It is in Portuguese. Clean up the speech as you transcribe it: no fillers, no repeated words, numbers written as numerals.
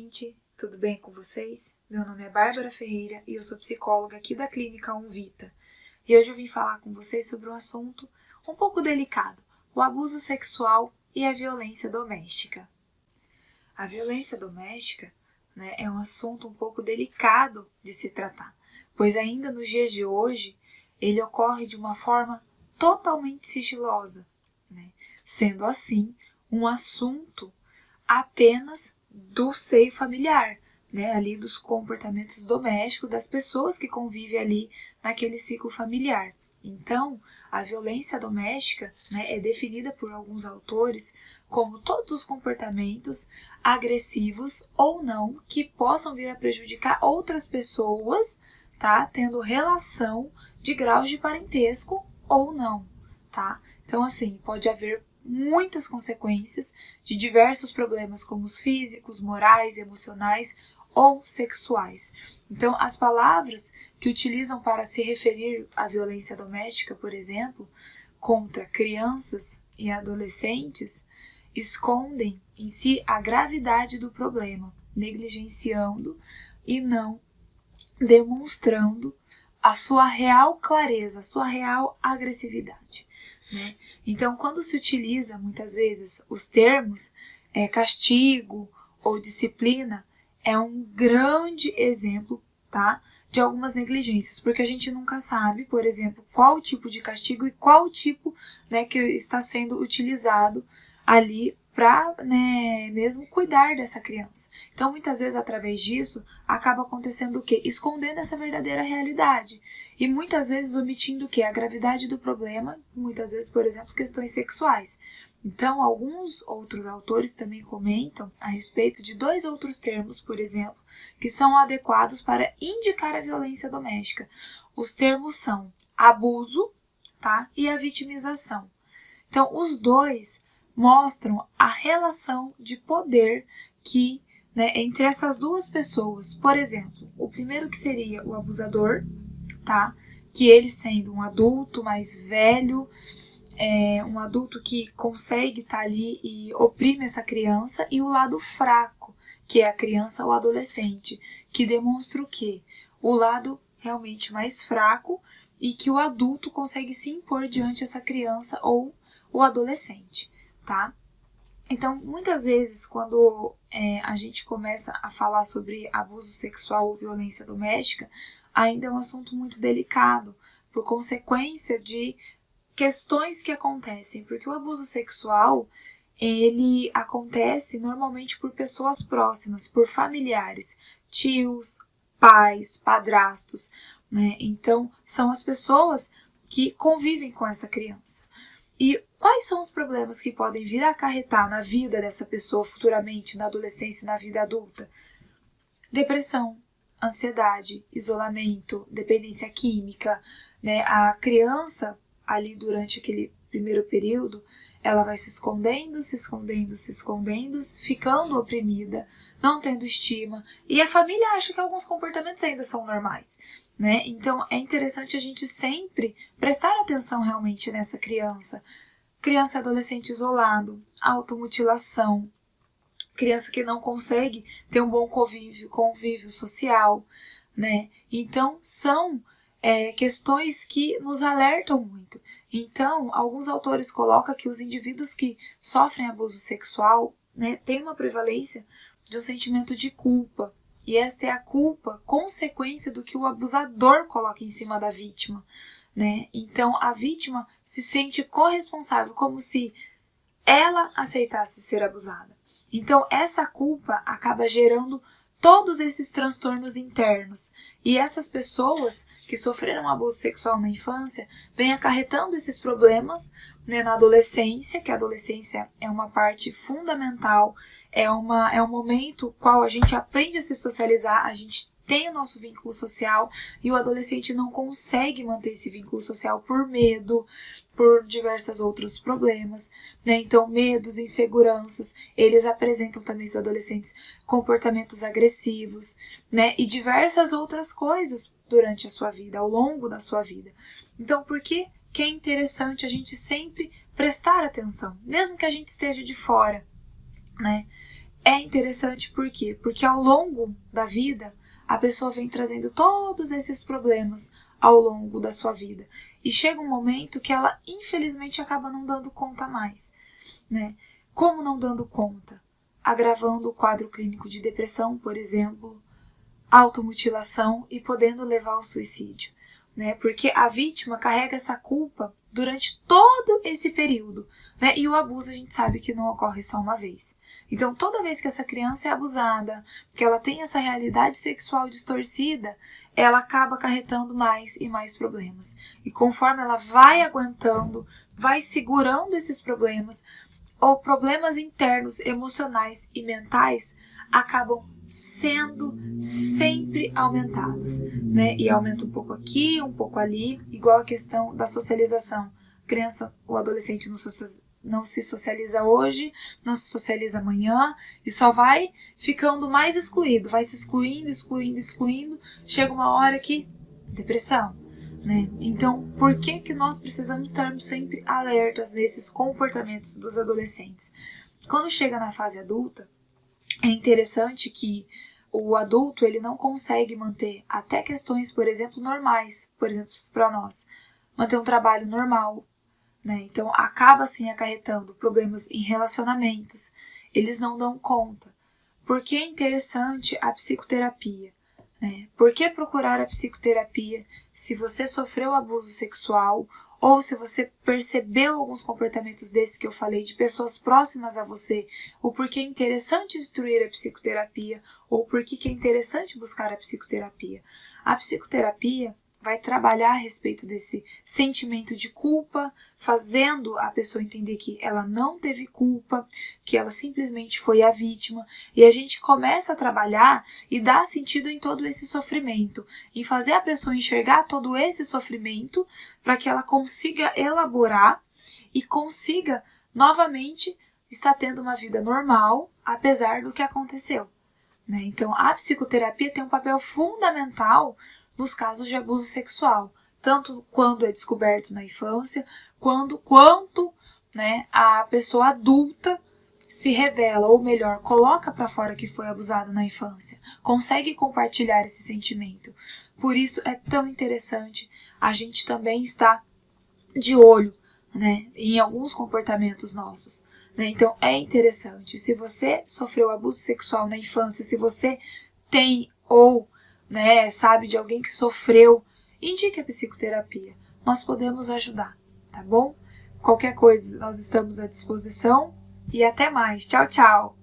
gente! Tudo bem com vocês? Meu nome é Bárbara Ferreira e eu sou psicóloga aqui da Clínica Unvita. E hoje eu vim falar com vocês sobre um assunto um pouco delicado, o abuso sexual e a violência doméstica. A violência doméstica, é um assunto um pouco delicado de se tratar, pois ainda nos dias de hoje ele ocorre de uma forma totalmente sigilosa, sendo assim um assunto apenas do seio familiar, ali dos comportamentos domésticos das pessoas que convivem ali naquele ciclo familiar. Então, a violência doméstica é definida por alguns autores como todos os comportamentos agressivos ou não que possam vir a prejudicar outras pessoas, tendo relação de graus de parentesco ou não, Então, assim, pode haver muitas consequências de diversos problemas como os físicos, morais, emocionais ou sexuais. Então, as palavras que utilizam para se referir à violência doméstica, por exemplo, contra crianças e adolescentes, escondem em si a gravidade do problema, negligenciando e não demonstrando a sua real clareza, a sua real agressividade. Então, quando se utiliza muitas vezes os termos castigo ou disciplina, é um grande exemplo, de algumas negligências, porque a gente nunca sabe, por exemplo, qual tipo de castigo e qual tipo que está sendo utilizado ali para mesmo cuidar dessa criança. Então, muitas vezes, através disso, acaba acontecendo o quê? Escondendo essa verdadeira realidade. E muitas vezes omitindo o quê? A gravidade do problema, muitas vezes, por exemplo, questões sexuais. Então, alguns outros autores também comentam a respeito de dois outros termos, por exemplo, que são adequados para indicar a violência doméstica. Os termos são abuso, e a vitimização. Então, os dois mostram a relação de poder que entre essas duas pessoas. Por exemplo, o primeiro que seria o abusador, que ele sendo um adulto mais velho, um adulto que consegue estar ali e oprime essa criança, e o lado fraco, que é a criança ou adolescente, que demonstra o quê? O lado realmente mais fraco e que o adulto consegue se impor diante dessa criança ou o adolescente, Então, muitas vezes, quando a gente começa a falar sobre abuso sexual ou violência doméstica, ainda é um assunto muito delicado, por consequência de questões que acontecem, porque o abuso sexual, ele acontece normalmente por pessoas próximas, por familiares, tios, pais, padrastos, Então, são as pessoas que convivem com essa criança. E quais são os problemas que podem vir a acarretar na vida dessa pessoa futuramente, na adolescência e na vida adulta? Depressão, ansiedade, isolamento, dependência química, A criança, ali durante aquele primeiro período, ela vai se escondendo, ficando oprimida, não tendo estima, e a família acha que alguns comportamentos ainda são normais, Então, é interessante a gente sempre prestar atenção realmente nessa criança. Criança e adolescente isolado, automutilação, criança que não consegue ter um bom convívio social, Então, são questões que nos alertam muito. Então, alguns autores colocam que os indivíduos que sofrem abuso sexual, têm uma prevalência de um sentimento de culpa. E esta é a culpa consequência do que o abusador coloca em cima da vítima, Então, a vítima se sente corresponsável, como se ela aceitasse ser abusada. Então, essa culpa acaba gerando todos esses transtornos internos. E essas pessoas que sofreram abuso sexual na infância vêm acarretando esses problemas na adolescência, que a adolescência é uma parte fundamental, é um momento qual a gente aprende a se socializar, a gente tem o nosso vínculo social e o adolescente não consegue manter esse vínculo social por medo, por diversos outros problemas, Então, medos, inseguranças, eles apresentam também, os adolescentes, comportamentos agressivos, E diversas outras coisas durante a sua vida, ao longo da sua vida. Então, por que é interessante a gente sempre prestar atenção, mesmo que a gente esteja de fora, é interessante por quê? Porque ao longo da vida, a pessoa vem trazendo todos esses problemas ao longo da sua vida. E chega um momento que ela, infelizmente, acaba não dando conta mais, né? Como não dando conta? Agravando o quadro clínico de depressão, por exemplo, automutilação e podendo levar ao suicídio, né? Porque a vítima carrega essa culpa durante todo esse período, né? E o abuso a gente sabe que não ocorre só uma vez. Então, toda vez que essa criança é abusada, que ela tem essa realidade sexual distorcida, ela acaba acarretando mais e mais problemas. E conforme ela vai aguentando, vai segurando esses problemas, ou problemas internos, emocionais e mentais acabam sendo sempre aumentados, né? E aumenta um pouco aqui, um pouco ali, igual a questão da socialização. A criança ou adolescente não se socializa hoje, não se socializa amanhã e só vai ficando mais excluído, vai se excluindo, chega uma hora que depressão, né? Então, por que nós precisamos estar sempre alertas nesses comportamentos dos adolescentes? Quando chega na fase adulta, é interessante que o adulto ele não consegue manter até questões, por exemplo, normais, por exemplo, para nós, manter um trabalho normal, né? Então, acaba assim acarretando problemas em relacionamentos, eles não dão conta. Por que é interessante a psicoterapia? Né? Por que procurar a psicoterapia se você sofreu abuso sexual ou se você percebeu alguns comportamentos desses que eu falei de pessoas próximas a você, ou porque é interessante instruir a psicoterapia, ou porque é interessante buscar a psicoterapia? A psicoterapia vai trabalhar a respeito desse sentimento de culpa, fazendo a pessoa entender que ela não teve culpa, que ela simplesmente foi a vítima, e a gente começa a trabalhar e dar sentido em todo esse sofrimento, em fazer a pessoa enxergar todo esse sofrimento para que ela consiga elaborar e consiga novamente estar tendo uma vida normal, apesar do que aconteceu, né? Então, a psicoterapia tem um papel fundamental nos casos de abuso sexual, tanto quando é descoberto na infância, quanto né, a pessoa adulta se revela, ou melhor, coloca para fora que foi abusada na infância, consegue compartilhar esse sentimento. Por isso é tão interessante a gente também estar de olho, né, em alguns comportamentos nossos, né? Então é interessante, se você sofreu abuso sexual na infância, se você tem ou né, sabe de alguém que sofreu, indique a psicoterapia. Nós podemos ajudar, tá bom? Qualquer coisa, nós estamos à disposição e até mais. Tchau, tchau!